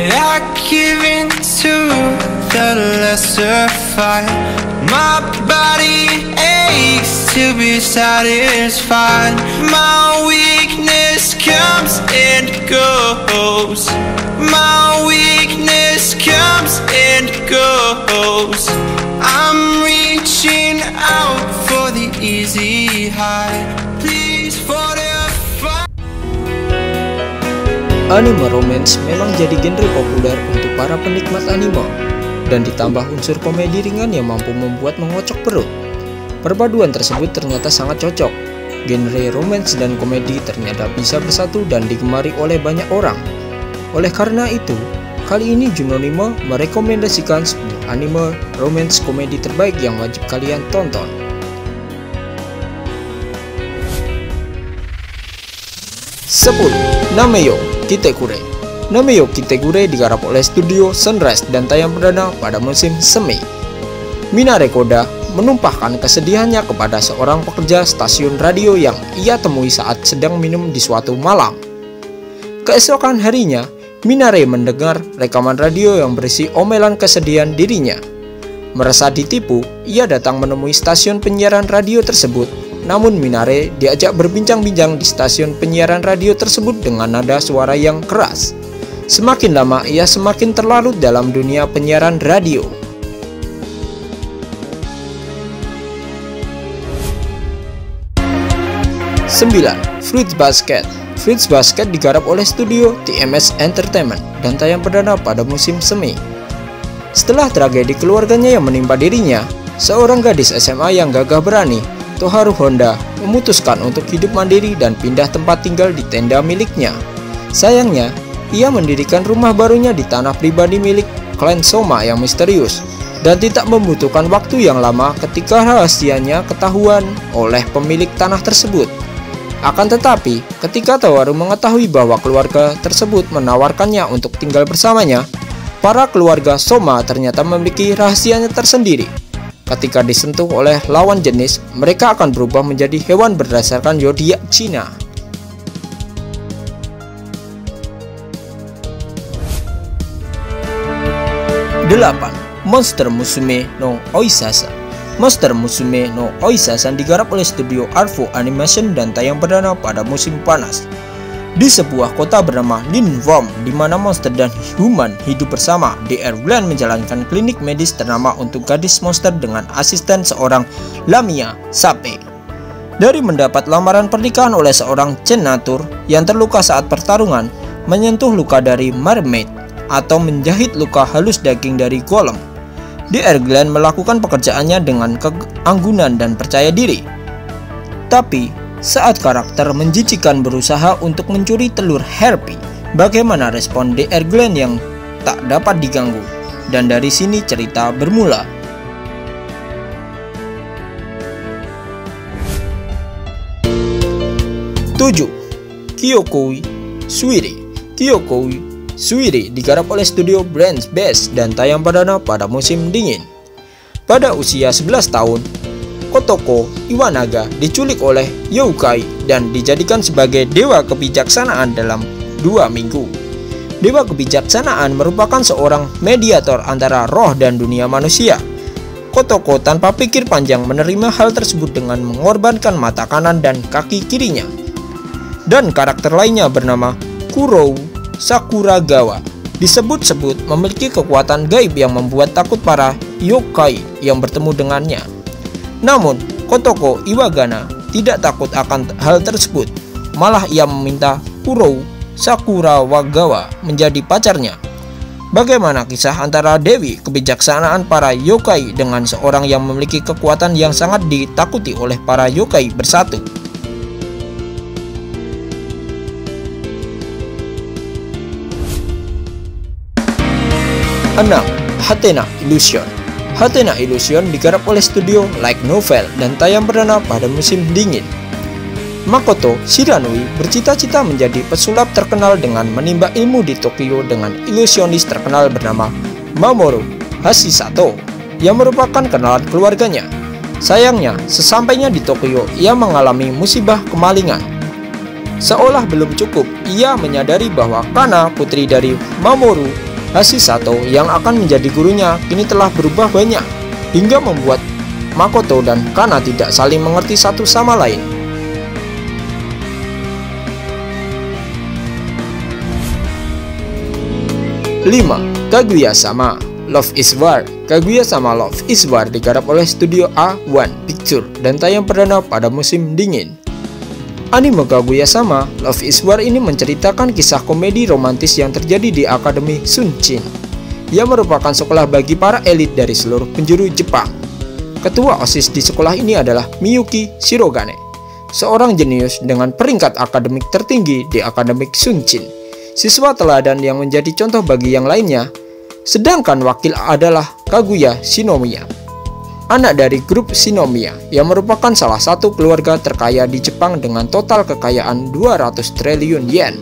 I give in to the lesser fight. My body aches to be satisfied. My weakness comes and goes. My weakness comes and goes. I'm reaching out for the easy high. Please fortify. Anime romance memang jadi genre populer untuk para penikmat anime, dan ditambah unsur komedi ringan yang mampu membuat mengocok perut. Perpaduan tersebut ternyata sangat cocok. Genre romance dan komedi ternyata bisa bersatu dan digemari oleh banyak orang. Oleh karena itu, kali ini Junonime merekomendasikan 10 anime romance komedi terbaik yang wajib kalian tonton. 10. Nameyo Kitekure. Nameyo Kitekure digarap oleh studio Sunrise dan tayang perdana pada musim semi. Minare Koda menumpahkan kesedihannya kepada seorang pekerja stasiun radio yang ia temui saat sedang minum di suatu malam. Keesokan harinya, Minare mendengar rekaman radio yang berisi omelan kesedihan dirinya. Merasa ditipu, ia datang menemui stasiun penyiaran radio tersebut. Namun Minare diajak berbincang-bincang di stasiun penyiaran radio tersebut dengan nada suara yang keras. Semakin lama ia semakin terlarut dalam dunia penyiaran radio. 9. Fruits Basket. Fruits Basket digarap oleh studio TMS Entertainment dan tayang perdana pada musim semi. Setelah tragedi keluarganya yang menimpa dirinya, seorang gadis SMA yang gagah berani, Toharu Honda, memutuskan untuk hidup mandiri dan pindah tempat tinggal di tenda miliknya. Sayangnya, ia mendirikan rumah barunya di tanah pribadi milik klan Soma yang misterius, dan tidak membutuhkan waktu yang lama ketika rahasianya ketahuan oleh pemilik tanah tersebut. Akan tetapi, ketika Toharu mengetahui bahwa keluarga tersebut menawarkannya untuk tinggal bersamanya, para keluarga Soma ternyata memiliki rahasianya tersendiri. Ketika disentuh oleh lawan jenis, mereka akan berubah menjadi hewan berdasarkan zodiak Cina. 8. Monster Musume no Oisasa. Monster Musume no Oisasa digarap oleh studio Arvo Animation dan tayang perdana pada musim panas. Di sebuah kota bernama Linworm, di mana monster dan human hidup bersama, Dr. Glenn menjalankan klinik medis ternama untuk gadis monster dengan asisten seorang Lamia Sape. Dari mendapat lamaran pernikahan oleh seorang senator yang terluka saat pertarungan, menyentuh luka dari mermaid, atau menjahit luka halus daging dari golem, Dr. Glenn melakukan pekerjaannya dengan keanggunan dan percaya diri. Tapi saat karakter menjijikan berusaha untuk mencuri telur Harpy, bagaimana respon Dr. Glenn yang tak dapat diganggu? Dan dari sini cerita bermula. Tujuh. Kyokoi Suiri. Kyokoi Suiri digarap oleh studio Branch Base dan tayang perdana pada musim dingin. Pada usia 11 tahun, Kotoko Iwanaga diculik oleh Youkai dan dijadikan sebagai dewa kebijaksanaan dalam 2 minggu. Dewa kebijaksanaan merupakan seorang mediator antara roh dan dunia manusia. Kotoko tanpa pikir panjang menerima hal tersebut dengan mengorbankan mata kanan dan kaki kirinya. Dan karakter lainnya bernama Kurou Sakuragawa disebut-sebut memiliki kekuatan gaib yang membuat takut para yokai yang bertemu dengannya. Namun, Kotoko Iwagana tidak takut akan hal tersebut. Malah ia meminta Kurou Sakurawagawa menjadi pacarnya. Bagaimana kisah antara Dewi kebijaksanaan para yokai dengan seorang yang memiliki kekuatan yang sangat ditakuti oleh para yokai bersatu? 6. Hatena Illusion. Hatena Illusion digarap oleh studio Light Novel dan tayang perdana pada musim dingin. Makoto Shiranui bercita-cita menjadi pesulap terkenal dengan menimba ilmu di Tokyo dengan ilusionis terkenal bernama Mamoru Hashisato yang merupakan kenalan keluarganya. Sayangnya, sesampainya di Tokyo, ia mengalami musibah kemalingan. Seolah belum cukup, ia menyadari bahwa Kana, putri dari Mamoru Hashisato yang akan menjadi gurunya kini telah berubah banyak, hingga membuat Makoto dan Kana tidak saling mengerti satu sama lain. 5. Kaguya-sama Love is War. Kaguya-sama Love is War digarap oleh studio A1 Picture dan tayang perdana pada musim dingin. Anime Kaguya-sama Love is War ini menceritakan kisah komedi romantis yang terjadi di Akademi Shunshin, yang merupakan sekolah bagi para elit dari seluruh penjuru Jepang. Ketua OSIS di sekolah ini adalah Miyuki Shirogane, seorang jenius dengan peringkat akademik tertinggi di Akademik Shunshin, siswa teladan yang menjadi contoh bagi yang lainnya. Sedangkan wakil adalah Kaguya Shinomiya, anak dari grup Shinomiya yang merupakan salah satu keluarga terkaya di Jepang dengan total kekayaan 200 triliun yen.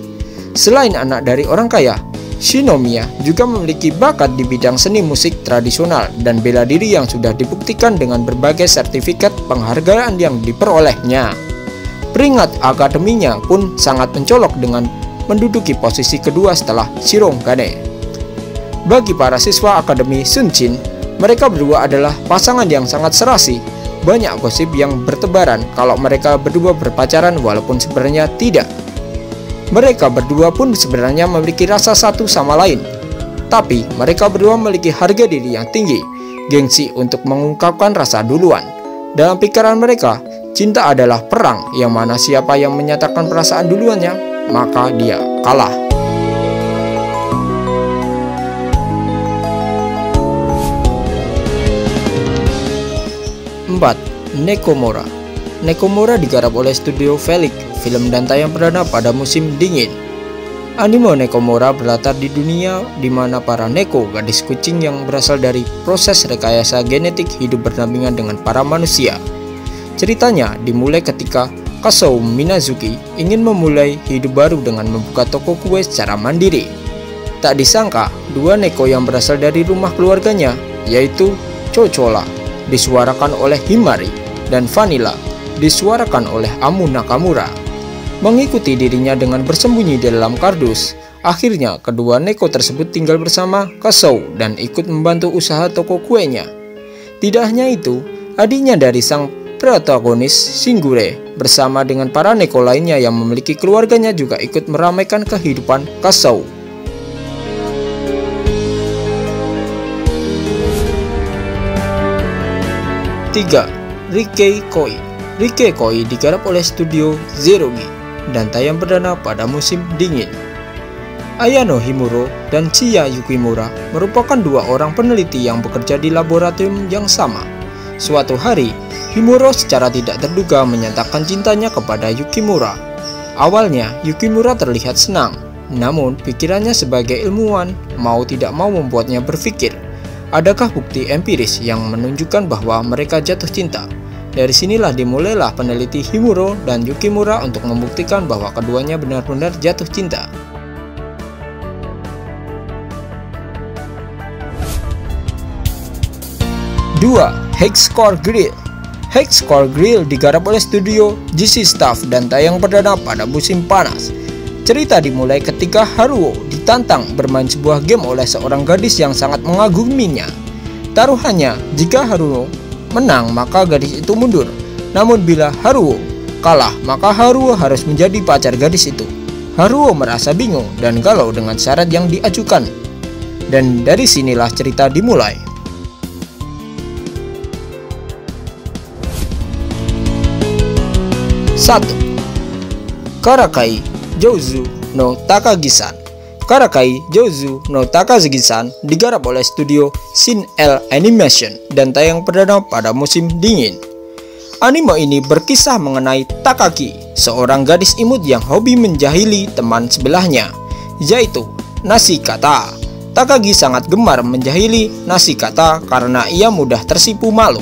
Selain anak dari orang kaya, Shinomiya juga memiliki bakat di bidang seni musik tradisional dan bela diri yang sudah dibuktikan dengan berbagai sertifikat penghargaan yang diperolehnya. Peringkat akademinya pun sangat mencolok dengan menduduki posisi kedua setelah Shirogane. Bagi para siswa Akademi Shunshin, mereka berdua adalah pasangan yang sangat serasi. Banyak gosip yang bertebaran kalau mereka berdua berpacaran walaupun sebenarnya tidak. Mereka berdua pun sebenarnya memiliki rasa satu sama lain. Tapi mereka berdua memiliki harga diri yang tinggi, gengsi untuk mengungkapkan rasa duluan. Dalam pikiran mereka, cinta adalah perang yang mana siapa yang menyatakan perasaan duluannya, maka dia kalah. 4. Nekomura. Nekomura digarap oleh studio Felix Film dan tayang perdana pada musim dingin. Anime Nekomura berlatar di dunia di mana para neko, gadis kucing yang berasal dari proses rekayasa genetik, hidup berdampingan dengan para manusia. Ceritanya dimulai ketika Kasou Minazuki ingin memulai hidup baru dengan membuka toko kue secara mandiri. Tak disangka, dua neko yang berasal dari rumah keluarganya, yaitu Chochola disuarakan oleh Himari dan Vanilla disuarakan oleh Amu Nakamura, mengikuti dirinya dengan bersembunyi di dalam kardus. Akhirnya kedua neko tersebut tinggal bersama Kasou dan ikut membantu usaha toko kuenya. Tidak hanya itu, adiknya dari sang protagonis, Shingure, bersama dengan para neko lainnya yang memiliki keluarganya juga ikut meramaikan kehidupan Kasou. 3. Rikei Koi. Rikei Koi digarap oleh studio Zerogi dan tayang perdana pada musim dingin. Ayano Himuro dan Chiya Yukimura merupakan dua orang peneliti yang bekerja di laboratorium yang sama. Suatu hari, Himuro secara tidak terduga menyatakan cintanya kepada Yukimura. Awalnya, Yukimura terlihat senang, namun pikirannya sebagai ilmuwan mau tidak mau membuatnya berpikir, adakah bukti empiris yang menunjukkan bahwa mereka jatuh cinta? Dari sinilah dimulailah peneliti Himuro dan Yukimura untuk membuktikan bahwa keduanya benar-benar jatuh cinta. 2. Hexcore Grill. Hexcore Grill digarap oleh studio GC Staff dan tayang perdana pada musim panas. Cerita dimulai ketika Haruo ditantang bermain sebuah game oleh seorang gadis yang sangat mengaguminya. Taruhannya, jika Haruo menang maka gadis itu mundur. Namun bila Haruo kalah maka Haruo harus menjadi pacar gadis itu. Haruo merasa bingung dan galau dengan syarat yang diajukan. Dan dari sinilah cerita dimulai. 1. Karakai Jouzu no Takagi-san. Karakai Jouzu no Takagi-san digarap oleh studio Shin L Animation dan tayang perdana pada musim dingin. Anime ini berkisah mengenai Takagi, seorang gadis imut yang hobi menjahili teman sebelahnya, yaitu Nashikata. Takagi sangat gemar menjahili Nashikata karena ia mudah tersipu malu.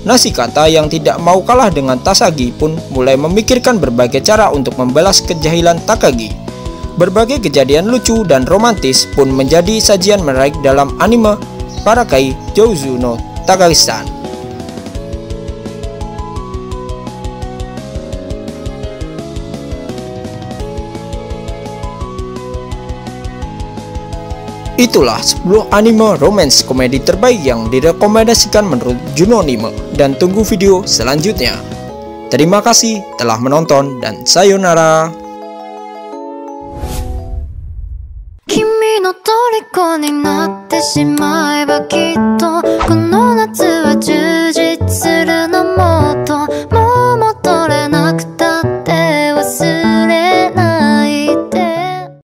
Nashikata yang tidak mau kalah dengan Tasagi pun mulai memikirkan berbagai cara untuk membalas kejahilan Takagi. Berbagai kejadian lucu dan romantis pun menjadi sajian menarik dalam anime Karakai Jouzu no Takagi-san. 4. Itulah 10 anime romance komedi terbaik yang direkomendasikan menurut Junonime. Dan tunggu video selanjutnya. Terima kasih telah menonton dan sayonara. 君の虜になってしまえばきっとこの